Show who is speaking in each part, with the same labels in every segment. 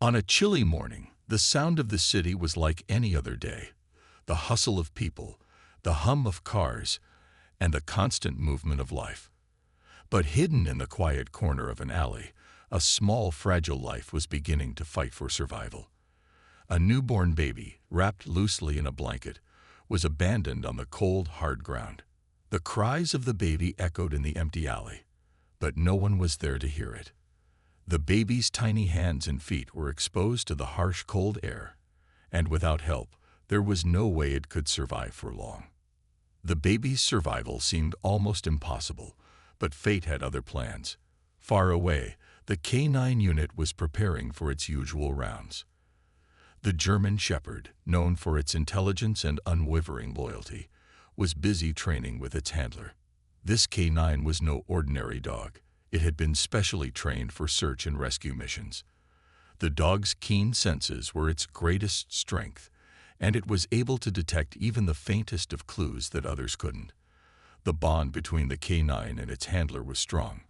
Speaker 1: On a chilly morning, the sound of the city was like any other day. The hustle of people, the hum of cars, and the constant movement of life. But hidden in the quiet corner of an alley, a small, fragile life was beginning to fight for survival. A newborn baby, wrapped loosely in a blanket, was abandoned on the cold, hard ground. The cries of the baby echoed in the empty alley, but no one was there to hear it. The baby's tiny hands and feet were exposed to the harsh, cold air, and without help, there was no way it could survive for long. The baby's survival seemed almost impossible, but fate had other plans. Far away, the K-9 unit was preparing for its usual rounds. The German Shepherd, known for its intelligence and unwavering loyalty, was busy training with its handler. This K-9 was no ordinary dog. It had been specially trained for search and rescue missions. The dog's keen senses were its greatest strength, and it was able to detect even the faintest of clues that others couldn't. The bond between the K-9 and its handler was strong,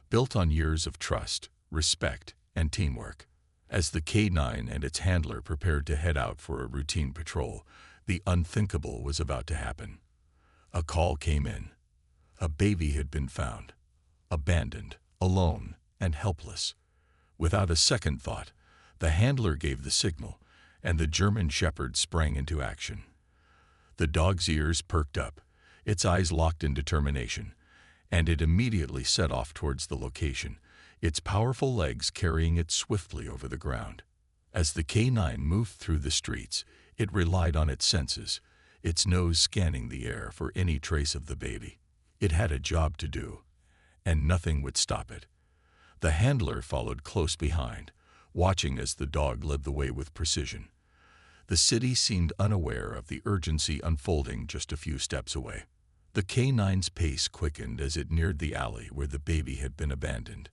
Speaker 1: built on years of trust, respect, and teamwork. As the K-9 and its handler prepared to head out for a routine patrol, the unthinkable was about to happen. A call came in. A baby had been found, abandoned, alone, and helpless. Without a second thought, the handler gave the signal, and the German Shepherd sprang into action. The dog's ears perked up, its eyes locked in determination, and it immediately set off towards the location, its powerful legs carrying it swiftly over the ground. As the K-9 moved through the streets, it relied on its senses, its nose scanning the air for any trace of the baby. It had a job to do, and nothing would stop it. The handler followed close behind, watching as the dog led the way with precision. The city seemed unaware of the urgency unfolding just a few steps away. The K-9's pace quickened as it neared the alley where the baby had been abandoned.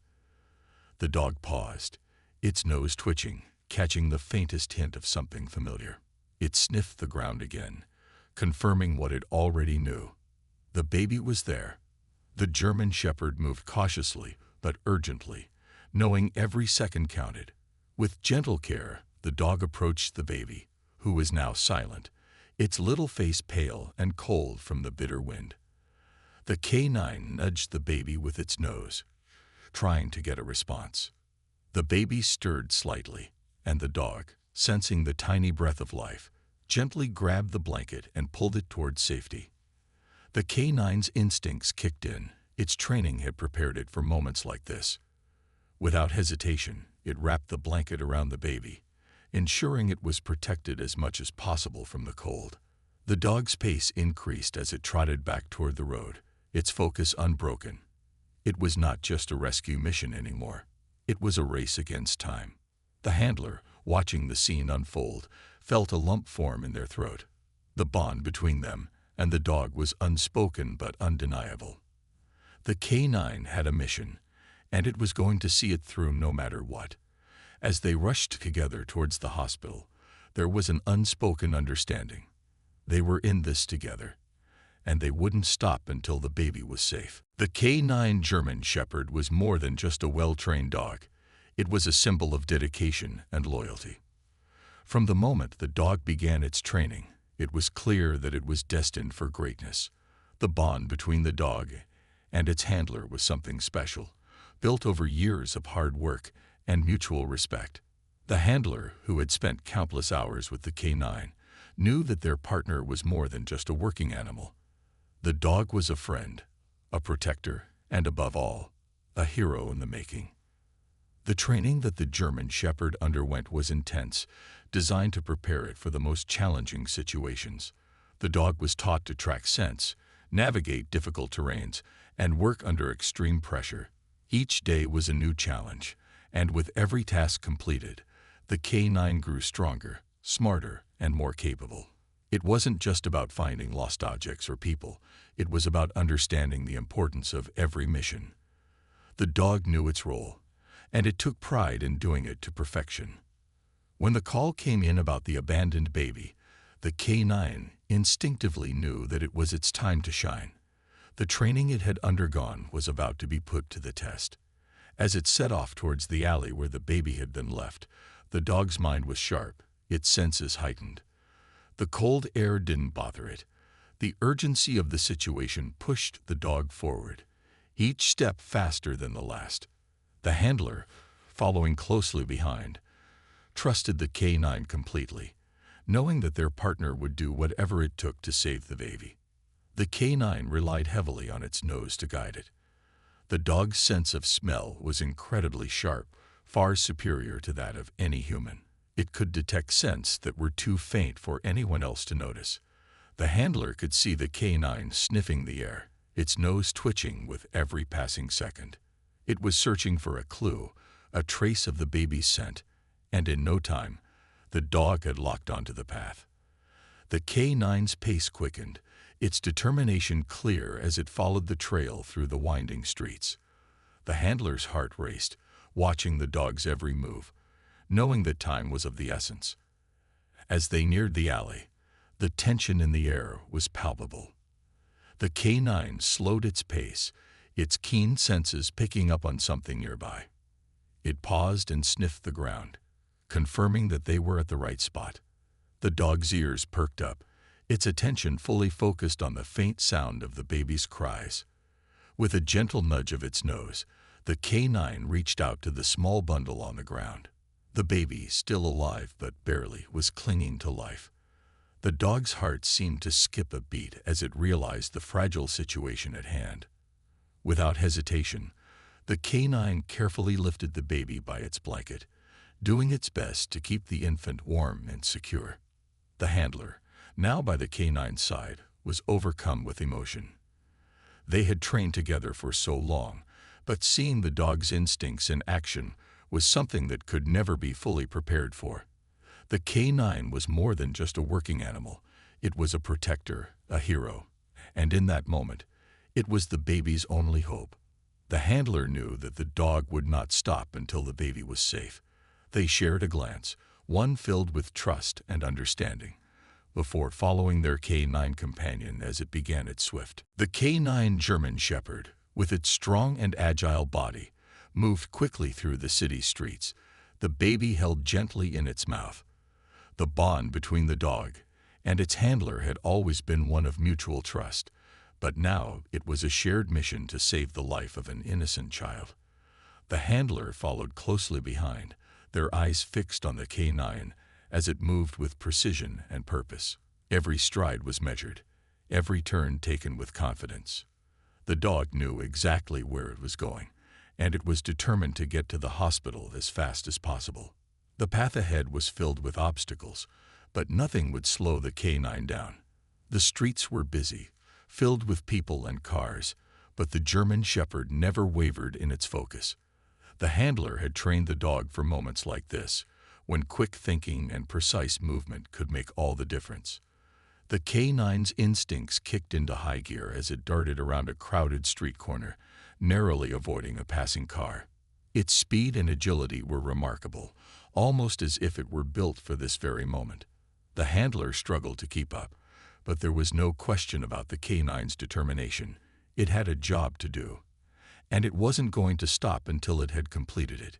Speaker 1: The dog paused, its nose twitching, catching the faintest hint of something familiar. It sniffed the ground again, confirming what it already knew. The baby was there. The German Shepherd moved cautiously but urgently, knowing every second counted. With gentle care, the dog approached the baby, who was now silent, its little face pale and cold from the bitter wind. The K-9 nudged the baby with its nose, trying to get a response. The baby stirred slightly, and the dog, sensing the tiny breath of life, gently grabbed the blanket and pulled it towards safety. The K-9's instincts kicked in. Its training had prepared it for moments like this. Without hesitation, it wrapped the blanket around the baby, ensuring it was protected as much as possible from the cold. The dog's pace increased as it trotted back toward the road, its focus unbroken. It was not just a rescue mission anymore. It was a race against time. The handler, watching the scene unfold, felt a lump form in their throat. The bond between them and the dog was unspoken but undeniable. The K-9 had a mission, and it was going to see it through no matter what. As they rushed together towards the hospital, there was an unspoken understanding. They were in this together, and they wouldn't stop until the baby was safe. The K-9 German Shepherd was more than just a well-trained dog. It was a symbol of dedication and loyalty. From the moment the dog began its training, it was clear that it was destined for greatness. The bond between the dog and its handler was something special, built over years of hard work and mutual respect. The handler, who had spent countless hours with the K-9, knew that their partner was more than just a working animal. The dog was a friend, a protector, and above all, a hero in the making. The training that the German Shepherd underwent was intense, designed to prepare it for the most challenging situations. The dog was taught to track scents, navigate difficult terrains, and work under extreme pressure. Each day was a new challenge, and with every task completed, the K-9 grew stronger, smarter, and more capable. It wasn't just about finding lost objects or people. It was about understanding the importance of every mission. The dog knew its role, and it took pride in doing it to perfection. When the call came in about the abandoned baby, the K-9 instinctively knew that it was its time to shine. The training it had undergone was about to be put to the test. As it set off towards the alley where the baby had been left, The dog's mind was sharp, its senses heightened. The cold air didn't bother it. The urgency of the situation pushed the dog forward, each step faster than the last. The handler, following closely behind, trusted the canine completely, knowing that their partner would do whatever it took to save the baby. The canine relied heavily on its nose to guide it. The dog's sense of smell was incredibly sharp, far superior to that of any human. It could detect scents that were too faint for anyone else to notice. The handler could see the canine sniffing the air, its nose twitching with every passing second. It was searching for a clue, a trace of the baby's scent, and in no time, the dog had locked onto the path. The canine's pace quickened, its determination clear as it followed the trail through the winding streets. The handler's heart raced, watching the dog's every move, knowing that time was of the essence. As they neared the alley, the tension in the air was palpable. The canine slowed its pace, its keen senses picking up on something nearby. It paused and sniffed the ground, confirming that they were at the right spot. The dog's ears perked up, its attention fully focused on the faint sound of the baby's cries. With a gentle nudge of its nose, the canine reached out to the small bundle on the ground. The baby, still alive but barely, was clinging to life. The dog's heart seemed to skip a beat as it realized the fragile situation at hand. Without hesitation, the canine carefully lifted the baby by its blanket, doing its best to keep the infant warm and secure. The handler, now by the canine's side, was overcome with emotion. They had trained together for so long, but seeing the dog's instincts in action was something that could never be fully prepared for. The canine was more than just a working animal. It was a protector, a hero, and in that moment, it was the baby's only hope. The handler knew that the dog would not stop until the baby was safe. They shared a glance, one filled with trust and understanding, before following their canine companion as it began its swift. The canine German Shepherd, with its strong and agile body, moved quickly through the city streets, the baby held gently in its mouth. The bond between the dog and its handler had always been one of mutual trust, but now it was a shared mission to save the life of an innocent child. The handler followed closely behind, their eyes fixed on the canine as it moved with precision and purpose. Every stride was measured, every turn taken with confidence. The dog knew exactly where it was going, and it was determined to get to the hospital as fast as possible. The path ahead was filled with obstacles, but nothing would slow the canine down. The streets were busy, filled with people and cars, but the German Shepherd never wavered in its focus. The handler had trained the dog for moments like this, when quick thinking and precise movement could make all the difference. The canine's instincts kicked into high gear as it darted around a crowded street corner, narrowly avoiding a passing car. Its speed and agility were remarkable, almost as if it were built for this very moment. The handler struggled to keep up, but there was no question about the canine's determination. It had a job to do, and it wasn't going to stop until it had completed it.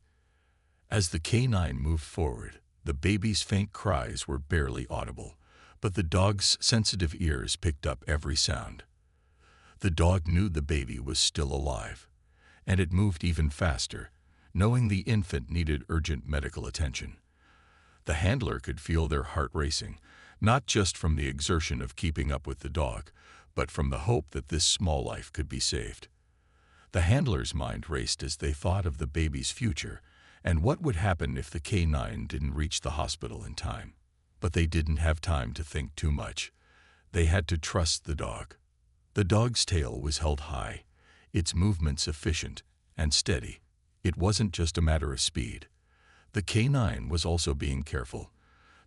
Speaker 1: As the canine moved forward, the baby's faint cries were barely audible, but the dog's sensitive ears picked up every sound. The dog knew the baby was still alive, and it moved even faster, knowing the infant needed urgent medical attention. The handler could feel their heart racing, not just from the exertion of keeping up with the dog, but from the hope that this small life could be saved. The handler's mind raced as they thought of the baby's future and what would happen if the canine didn't reach the hospital in time. But they didn't have time to think too much. They had to trust the dog. The dog's tail was held high, its movements efficient and steady. It wasn't just a matter of speed. The canine was also being careful.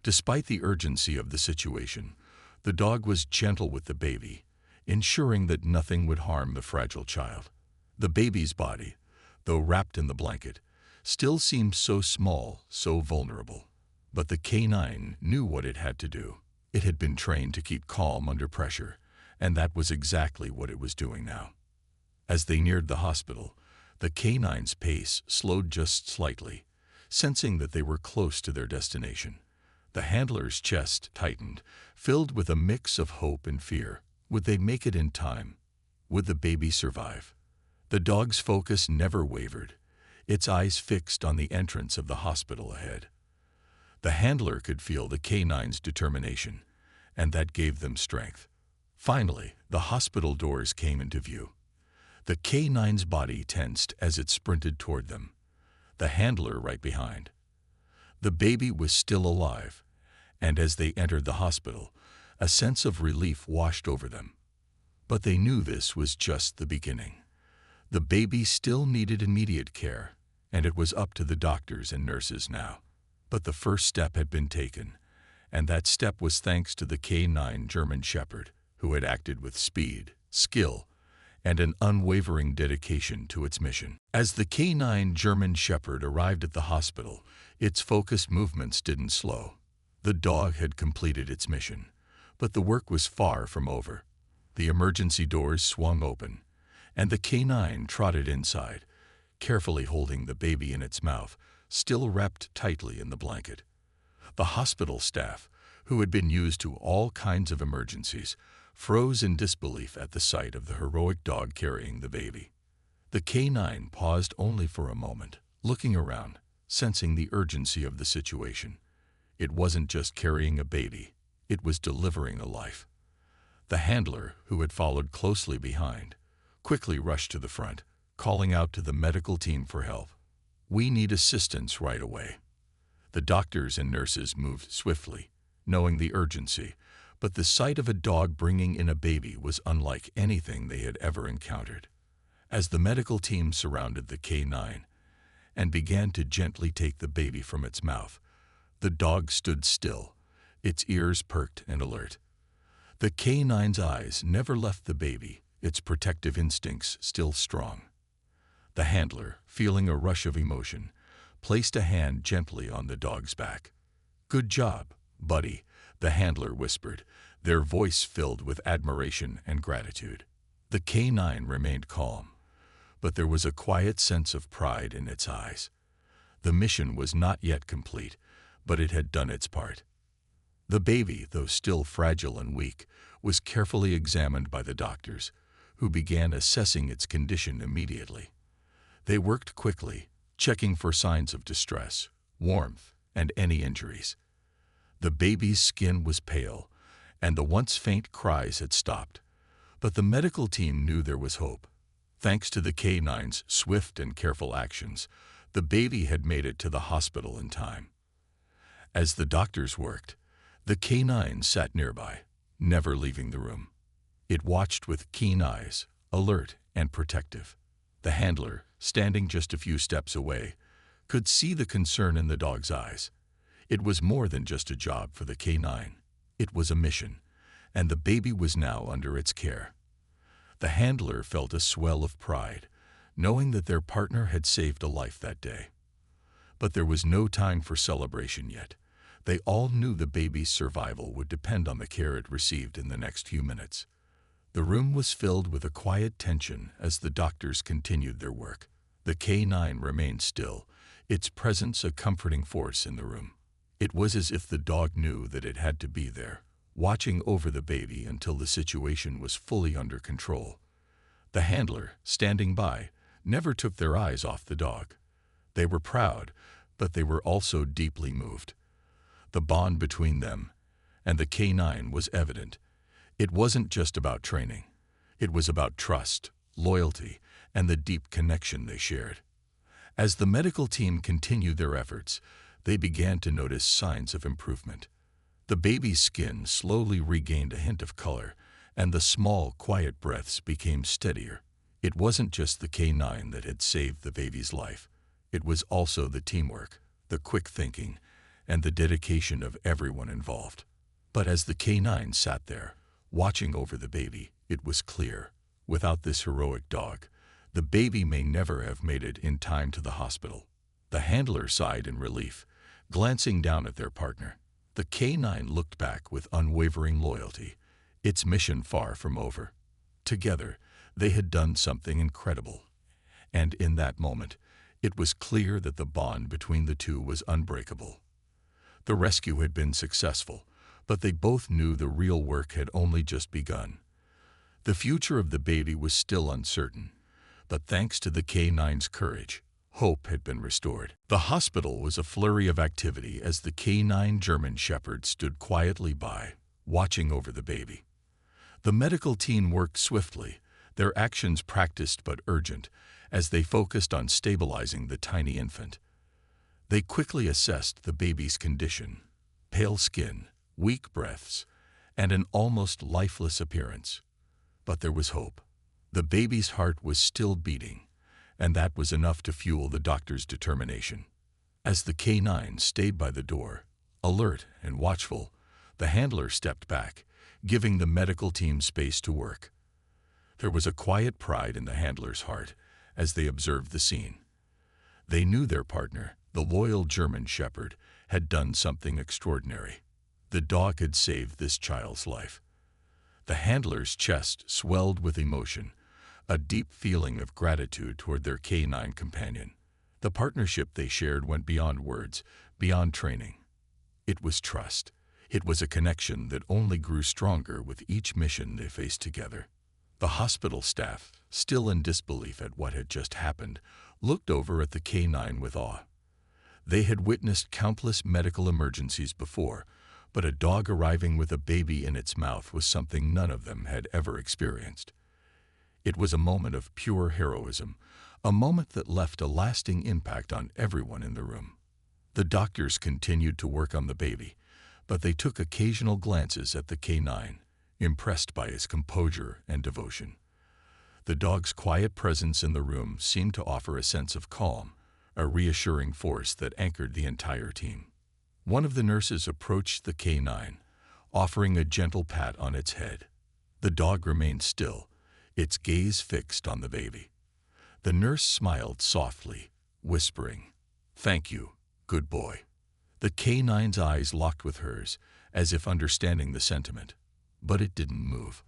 Speaker 1: Despite the urgency of the situation, the dog was gentle with the baby, ensuring that nothing would harm the fragile child. The baby's body, though wrapped in the blanket, still seemed so small, so vulnerable. But the canine knew what it had to do. It had been trained to keep calm under pressure, and that was exactly what it was doing now. As they neared the hospital, the canine's pace slowed just slightly, sensing that they were close to their destination. The handler's chest tightened, filled with a mix of hope and fear. Would they make it in time? Would the baby survive? The dog's focus never wavered, its eyes fixed on the entrance of the hospital ahead. The handler could feel the canine's determination, and that gave them strength. Finally, the hospital doors came into view. The canine's body tensed as it sprinted toward them, the handler right behind. The baby was still alive, and as they entered the hospital, a sense of relief washed over them. But they knew this was just the beginning. The baby still needed immediate care, and it was up to the doctors and nurses now. But the first step had been taken, and that step was thanks to the canine German Shepherd, who had acted with speed, skill, and an unwavering dedication to its mission. As the canine German Shepherd arrived at the hospital, its focused movements didn't slow. The dog had completed its mission, but the work was far from over. The emergency doors swung open, and the canine trotted inside, carefully holding the baby in its mouth, still wrapped tightly in the blanket. The hospital staff, who had been used to all kinds of emergencies, froze in disbelief at the sight of the heroic dog carrying the baby. The canine paused only for a moment, looking around, sensing the urgency of the situation. It wasn't just carrying a baby, it was delivering a life. The handler, who had followed closely behind, quickly rushed to the front, calling out to the medical team for help. "We need assistance right away." The doctors and nurses moved swiftly, knowing the urgency, but the sight of a dog bringing in a baby was unlike anything they had ever encountered. As the medical team surrounded the canine and began to gently take the baby from its mouth, the dog stood still, its ears perked and alert. The canine's eyes never left the baby, its protective instincts still strong. The handler, feeling a rush of emotion, placed a hand gently on the dog's back. "Good job, buddy," the handler whispered, their voice filled with admiration and gratitude. The canine remained calm, but there was a quiet sense of pride in its eyes. The mission was not yet complete, but it had done its part. The baby, though still fragile and weak, was carefully examined by the doctors, who began assessing its condition immediately. They worked quickly, checking for signs of distress, warmth, and any injuries. The baby's skin was pale, and the once faint cries had stopped. But the medical team knew there was hope. Thanks to the canine's swift and careful actions, the baby had made it to the hospital in time. As the doctors worked, the canine sat nearby, never leaving the room. It watched with keen eyes, alert and protective. The handler, standing just a few steps away, could see the concern in the dog's eyes. It was more than just a job for the canine. It was a mission, and the baby was now under its care. The handler felt a swell of pride, knowing that their partner had saved a life that day. But there was no time for celebration yet. They all knew the baby's survival would depend on the care it received in the next few minutes. The room was filled with a quiet tension as the doctors continued their work. The canine remained still, its presence a comforting force in the room. It was as if the dog knew that it had to be there, watching over the baby until the situation was fully under control. The handler, standing by, never took their eyes off the dog. They were proud, but they were also deeply moved. The bond between them and the canine was evident. It wasn't just about training. It was about trust, loyalty, and the deep connection they shared. As the medical team continued their efforts, they began to notice signs of improvement. The baby's skin slowly regained a hint of color, and the small, quiet breaths became steadier. It wasn't just the canine that had saved the baby's life. It was also the teamwork, the quick thinking, and the dedication of everyone involved. But as the canine sat there, watching over the baby, it was clear, without this heroic dog, the baby may never have made it in time to the hospital. The handler sighed in relief, glancing down at their partner. The canine looked back with unwavering loyalty, its mission far from over. Together, they had done something incredible. And in that moment, It was clear that the bond between the two was unbreakable. The rescue had been successful, but they both knew the real work had only just begun. The future of the baby was still uncertain, but thanks to the K9's courage, hope had been restored. The hospital was a flurry of activity as the K9 German Shepherd stood quietly by, watching over the baby. The medical team worked swiftly, their actions practiced but urgent, as they focused on stabilizing the tiny infant. They quickly assessed the baby's condition: pale skin, weak breaths, and an almost lifeless appearance. But there was hope. The baby's heart was still beating, and that was enough to fuel the doctor's determination. As the K9 stayed by the door, alert and watchful, the handler stepped back, giving the medical team space to work. There was a quiet pride in the handler's heart as they observed the scene. They knew their partner, the loyal German Shepherd, had done something extraordinary. The dog had saved this child's life. The handler's chest swelled with emotion, a deep feeling of gratitude toward their K9 companion. The partnership they shared went beyond words, beyond training. It was trust. It was a connection that only grew stronger with each mission they faced together. The hospital staff, still in disbelief at what had just happened, looked over at the K9 with awe. They had witnessed countless medical emergencies before, but a dog arriving with a baby in its mouth was something none of them had ever experienced. It was a moment of pure heroism, a moment that left a lasting impact on everyone in the room. The doctors continued to work on the baby, but they took occasional glances at the K9, impressed by his composure and devotion. The dog's quiet presence in the room seemed to offer a sense of calm, a reassuring force that anchored the entire team. One of the nurses approached the K9, offering a gentle pat on its head. The dog remained still, its gaze fixed on the baby. The nurse smiled softly, whispering, "Thank you, good boy." The K9's eyes locked with hers, as if understanding the sentiment, but it didn't move.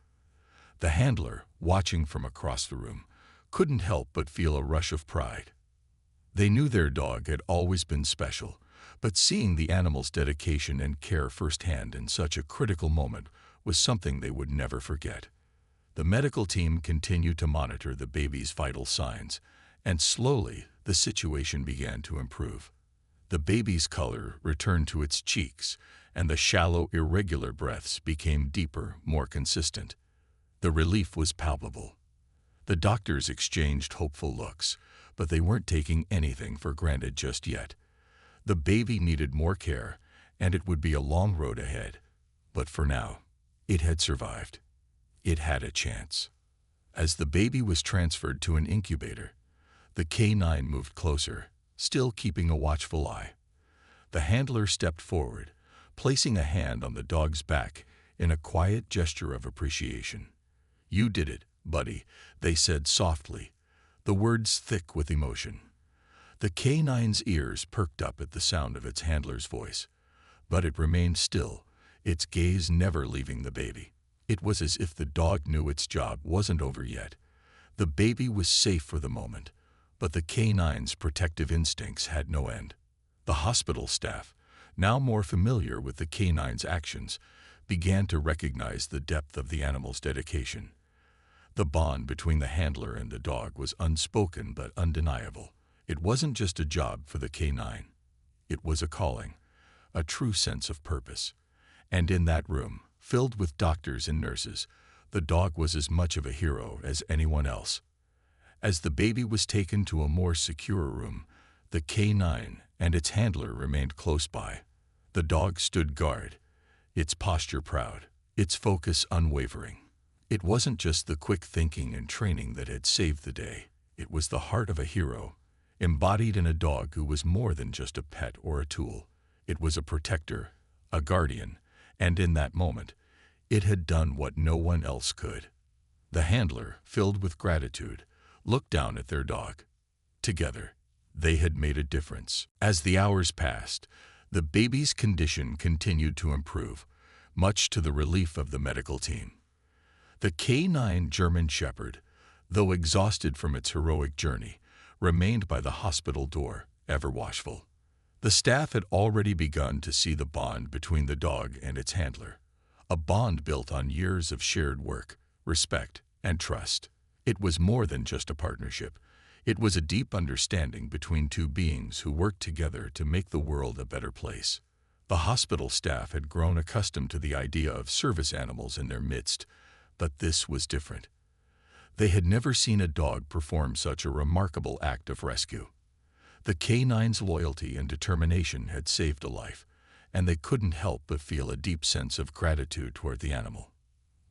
Speaker 1: The handler, watching from across the room, couldn't help but feel a rush of pride. They knew their dog had always been special, but seeing the animal's dedication and care firsthand in such a critical moment was something they would never forget. The medical team continued to monitor the baby's vital signs, and slowly the situation began to improve. The baby's color returned to its cheeks, and the shallow, irregular breaths became deeper, more consistent. The relief was palpable. The doctors exchanged hopeful looks, but they weren't taking anything for granted just yet. The baby needed more care, and it would be a long road ahead. But for now, it had survived. It had a chance. As the baby was transferred to an incubator, the K9 moved closer, still keeping a watchful eye. The handler stepped forward, placing a hand on the dog's back in a quiet gesture of appreciation. "You did it, buddy," they said softly, the words thick with emotion. The K9's ears perked up at the sound of its handler's voice, but it remained still, its gaze never leaving the baby. It was as if the dog knew its job wasn't over yet. The baby was safe for the moment, but the K9's protective instincts had no end. The hospital staff, now more familiar with the K9's actions, began to recognize the depth of the animal's dedication. The bond between the handler and the dog was unspoken but undeniable. It wasn't just a job for the K9. It was a calling, a true sense of purpose. And in that room, filled with doctors and nurses, the dog was as much of a hero as anyone else. As the baby was taken to a more secure room, the K9 and its handler remained close by. The dog stood guard, its posture proud, its focus unwavering. It wasn't just the quick thinking and training that had saved the day. It was the heart of a hero, embodied in a dog who was more than just a pet or a tool. It was a protector, a guardian, and in that moment, it had done what no one else could. The handler, filled with gratitude, looked down at their dog. Together, they had made a difference. As the hours passed, the baby's condition continued to improve, much to the relief of the medical team. The K9 German Shepherd, though exhausted from its heroic journey, remained by the hospital door, ever watchful. The staff had already begun to see the bond between the dog and its handler, a bond built on years of shared work, respect, and trust. It was more than just a partnership. It was a deep understanding between two beings who worked together to make the world a better place. The hospital staff had grown accustomed to the idea of service animals in their midst, but this was different. They had never seen a dog perform such a remarkable act of rescue. The canine's loyalty and determination had saved a life, and they couldn't help but feel a deep sense of gratitude toward the animal.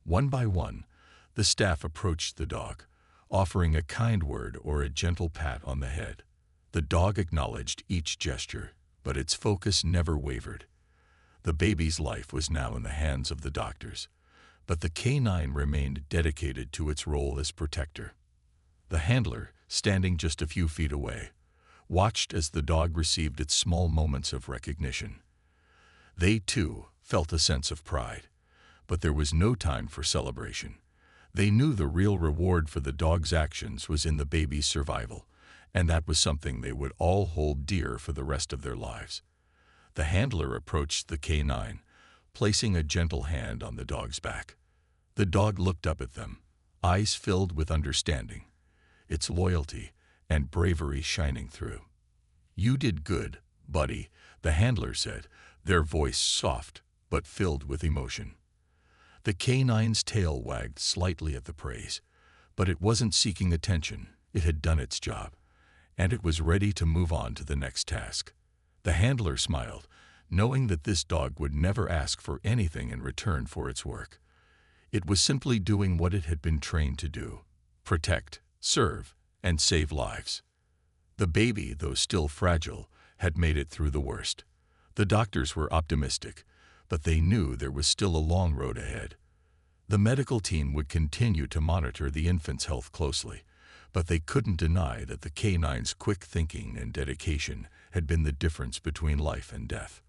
Speaker 1: One by one, the staff approached the dog, offering a kind word or a gentle pat on the head. The dog acknowledged each gesture, but its focus never wavered. The baby's life was now in the hands of the doctors, but the canine remained dedicated to its role as protector. The handler, standing just a few feet away, watched as the dog received its small moments of recognition. They, too, felt a sense of pride, but there was no time for celebration. They knew the real reward for the dog's actions was in the baby's survival, and that was something they would all hold dear for the rest of their lives. The handler approached the canine, placing a gentle hand on the dog's back. The dog looked up at them, eyes filled with understanding, its loyalty and bravery shining through. "You did good, buddy," the handler said, their voice soft but filled with emotion. The canine's tail wagged slightly at the praise, but it wasn't seeking attention. It had done its job, and it was ready to move on to the next task. The handler smiled, knowing that this dog would never ask for anything in return for its work. It was simply doing what it had been trained to do: protect, serve, and save lives. The baby, though still fragile, had made it through the worst. The doctors were optimistic, but they knew there was still a long road ahead. The medical team would continue to monitor the infant's health closely, but they couldn't deny that the canine's quick thinking and dedication had been the difference between life and death.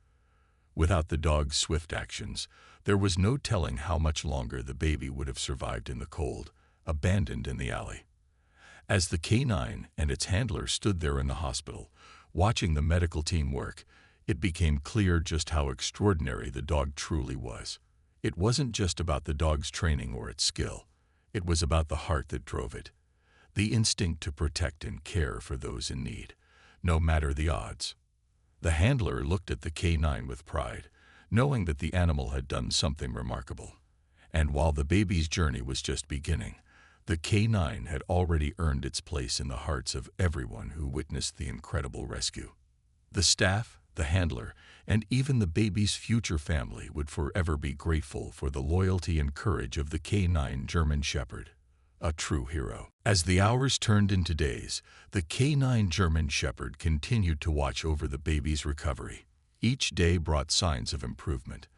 Speaker 1: Without the dog's swift actions, there was no telling how much longer the baby would have survived in the cold, abandoned in the alley. As the canine and its handler stood there in the hospital, watching the medical team work, it became clear just how extraordinary the dog truly was. It wasn't just about the dog's training or its skill. It was about the heart that drove it, the instinct to protect and care for those in need, no matter the odds. The handler looked at the canine with pride, knowing that the animal had done something remarkable. And while the baby's journey was just beginning, the canine had already earned its place in the hearts of everyone who witnessed the incredible rescue. The staff, the handler, and even the baby's future family would forever be grateful for the loyalty and courage of the canine German Shepherd, a true hero. As the hours turned into days, the canine German Shepherd continued to watch over the baby's recovery. Each day brought signs of improvement,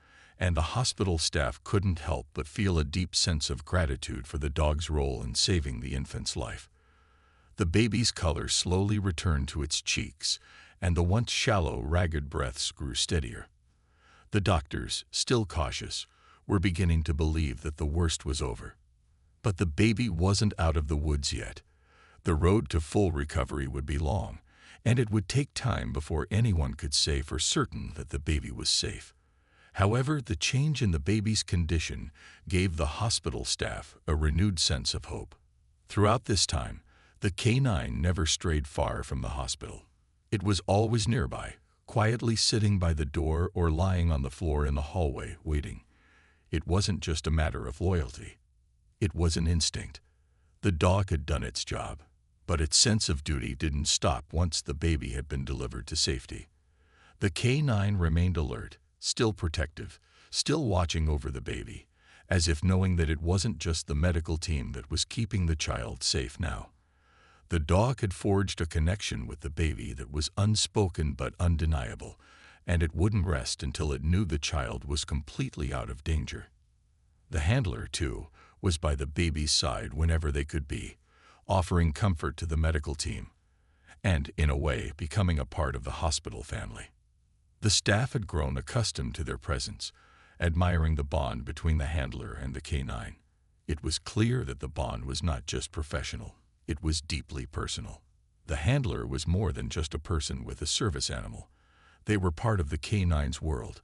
Speaker 1: and the hospital staff couldn't help but feel a deep sense of gratitude for the dog's role in saving the infant's life. The baby's color slowly returned to its cheeks, and the once shallow, ragged breaths grew steadier. The doctors, still cautious, were beginning to believe that the worst was over. But the baby wasn't out of the woods yet. The road to full recovery would be long, and it would take time before anyone could say for certain that the baby was safe. However, the change in the baby's condition gave the hospital staff a renewed sense of hope. Throughout this time, the canine never strayed far from the hospital. It was always nearby, quietly sitting by the door or lying on the floor in the hallway, waiting. It wasn't just a matter of loyalty. It was an instinct. The dog had done its job, but its sense of duty didn't stop once the baby had been delivered to safety. The canine remained alert, still protective, still watching over the baby, as if knowing that it wasn't just the medical team that was keeping the child safe now. The dog had forged a connection with the baby that was unspoken but undeniable, and it wouldn't rest until it knew the child was completely out of danger. The handler, too, was by the baby's side whenever they could be, offering comfort to the medical team, and, in a way, becoming a part of the hospital family. The staff had grown accustomed to their presence, admiring the bond between the handler and the canine. It was clear that the bond was not just professional. It was deeply personal. The handler was more than just a person with a service animal. They were part of the canine's world,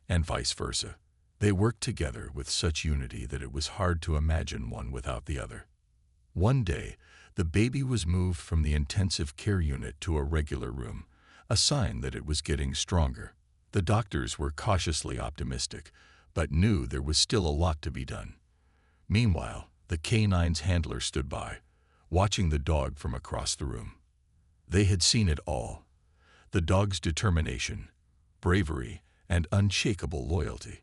Speaker 1: and vice versa. They worked together with such unity that it was hard to imagine one without the other. One day, the baby was moved from the intensive care unit to a regular room, a sign that it was getting stronger. The doctors were cautiously optimistic, but knew there was still a lot to be done. Meanwhile, the canine's handler stood by, watching the dog from across the room. They had seen it all: the dog's determination, bravery, and unshakable loyalty.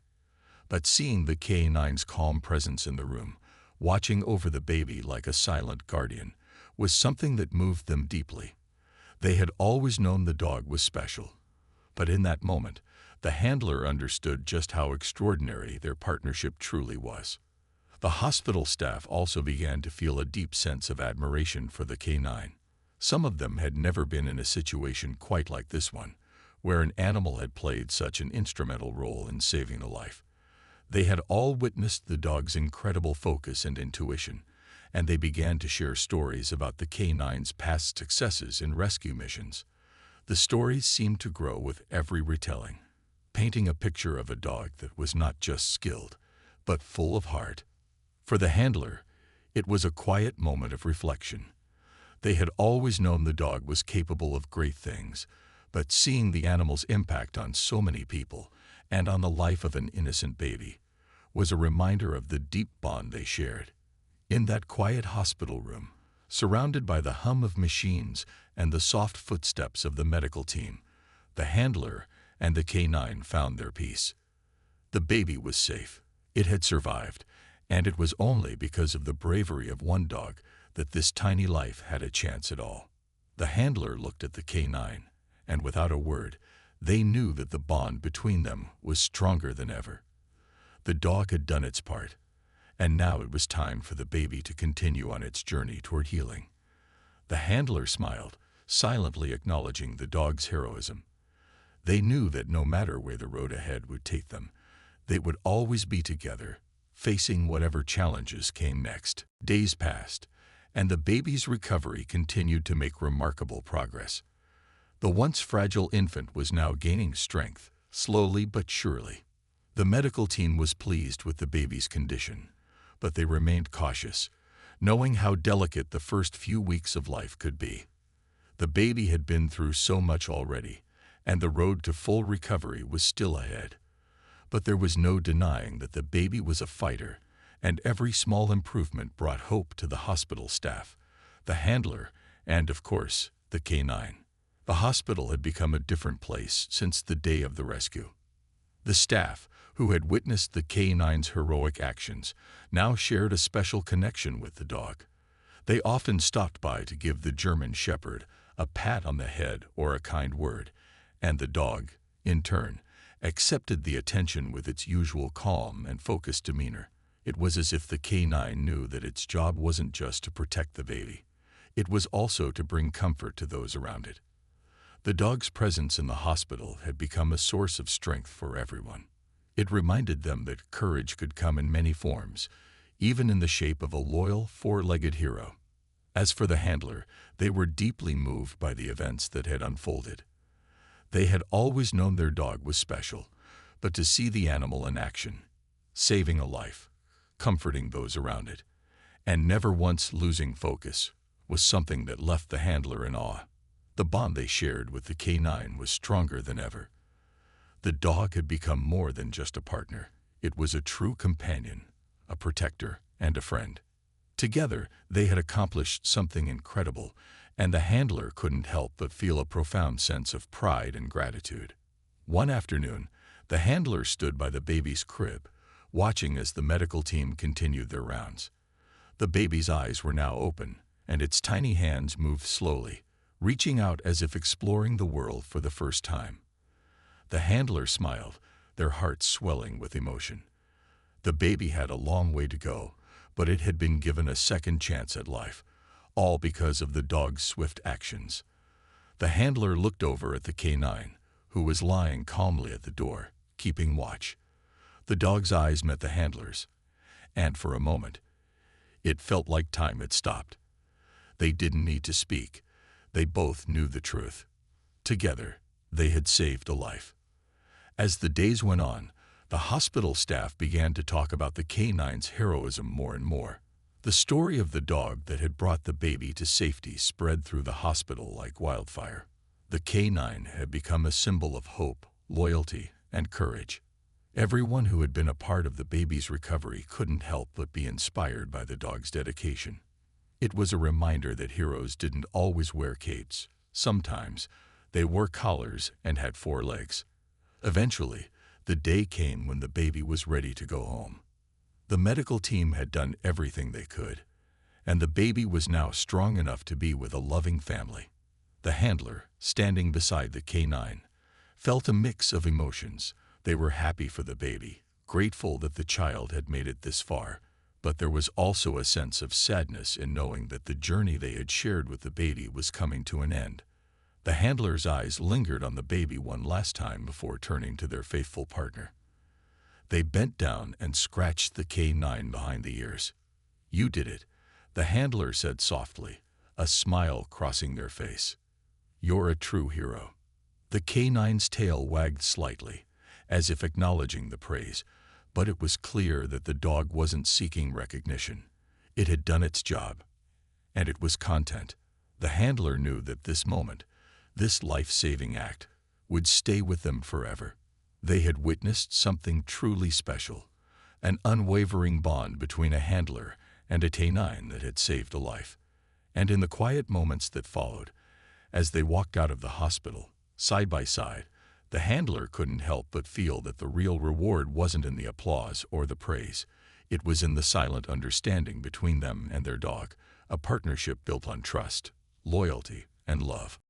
Speaker 1: But seeing the canine's calm presence in the room, watching over the baby like a silent guardian, was something that moved them deeply. They had always known the dog was special, but in that moment, the handler understood just how extraordinary their partnership truly was. The hospital staff also began to feel a deep sense of admiration for the canine. Some of them had never been in a situation quite like this one, where an animal had played such an instrumental role in saving a life. They had all witnessed the dog's incredible focus and intuition, and they began to share stories about the canine's past successes in rescue missions. The stories seemed to grow with every retelling, painting a picture of a dog that was not just skilled, but full of heart. For the handler, it was a quiet moment of reflection. They had always known the dog was capable of great things, but seeing the animal's impact on so many people and on the life of an innocent baby was a reminder of the deep bond they shared. In that quiet hospital room, surrounded by the hum of machines and the soft footsteps of the medical team, the handler and the canine found their peace. The baby was safe. It had survived, and it was only because of the bravery of one dog that this tiny life had a chance at all. The handler looked at the canine, and without a word, they knew that the bond between them was stronger than ever. The dog had done its part, and now it was time for the baby to continue on its journey toward healing. The handler smiled, silently acknowledging the dog's heroism. They knew that no matter where the road ahead would take them, they would always be together, facing whatever challenges came next. Days passed, and the baby's recovery continued to make remarkable progress. The once fragile infant was now gaining strength, slowly but surely. The medical team was pleased with the baby's condition, but they remained cautious, knowing how delicate the first few weeks of life could be. The baby had been through so much already, and the road to full recovery was still ahead. But there was no denying that the baby was a fighter, and every small improvement brought hope to the hospital staff, the handler, and, of course, the canine. The hospital had become a different place since the day of the rescue. The staff, who had witnessed the canine's heroic actions, now shared a special connection with the dog. They often stopped by to give the German shepherd a pat on the head or a kind word, and the dog, in turn, accepted the attention with its usual calm and focused demeanor. It was as if the canine knew that its job wasn't just to protect the baby. It was also to bring comfort to those around it. The dog's presence in the hospital had become a source of strength for everyone. It reminded them that courage could come in many forms, even in the shape of a loyal, four-legged hero. As for the handler, they were deeply moved by the events that had unfolded. They had always known their dog was special, but to see the animal in action, saving a life, comforting those around it, and never once losing focus, was something that left the handler in awe. The bond they shared with the canine was stronger than ever. The dog had become more than just a partner. It was a true companion, a protector, and a friend. Together, they had accomplished something incredible, and the handler couldn't help but feel a profound sense of pride and gratitude. One afternoon, the handler stood by the baby's crib, watching as the medical team continued their rounds. The baby's eyes were now open, and its tiny hands moved slowly, reaching out as if exploring the world for the first time. The handler smiled, their hearts swelling with emotion. The baby had a long way to go, but it had been given a second chance at life, all because of the dog's swift actions. The handler looked over at the canine, who was lying calmly at the door, keeping watch. The dog's eyes met the handler's, and for a moment, it felt like time had stopped. They didn't need to speak. They both knew the truth. Together, they had saved a life. As the days went on, the hospital staff began to talk about the canine's heroism more and more. The story of the dog that had brought the baby to safety spread through the hospital like wildfire. The canine had become a symbol of hope, loyalty, and courage. Everyone who had been a part of the baby's recovery couldn't help but be inspired by the dog's dedication. It was a reminder that heroes didn't always wear capes. Sometimes, they wore collars and had 4 legs. Eventually, the day came when the baby was ready to go home. The medical team had done everything they could, and the baby was now strong enough to be with a loving family. The handler, standing beside the canine, felt a mix of emotions. They were happy for the baby, grateful that the child had made it this far, but there was also a sense of sadness in knowing that the journey they had shared with the baby was coming to an end. The handler's eyes lingered on the baby one last time before turning to their faithful partner. They bent down and scratched the canine behind the ears. "You did it," the handler said softly, a smile crossing their face. "You're a true hero." The canine's tail wagged slightly, as if acknowledging the praise, but it was clear that the dog wasn't seeking recognition. It had done its job, and it was content. The handler knew that this moment, this life-saving act, would stay with them forever. They had witnessed something truly special, an unwavering bond between a handler and a canine that had saved a life. And in the quiet moments that followed, as they walked out of the hospital, side by side, the handler couldn't help but feel that the real reward wasn't in the applause or the praise. It was in the silent understanding between them and their dog, a partnership built on trust, loyalty, and love.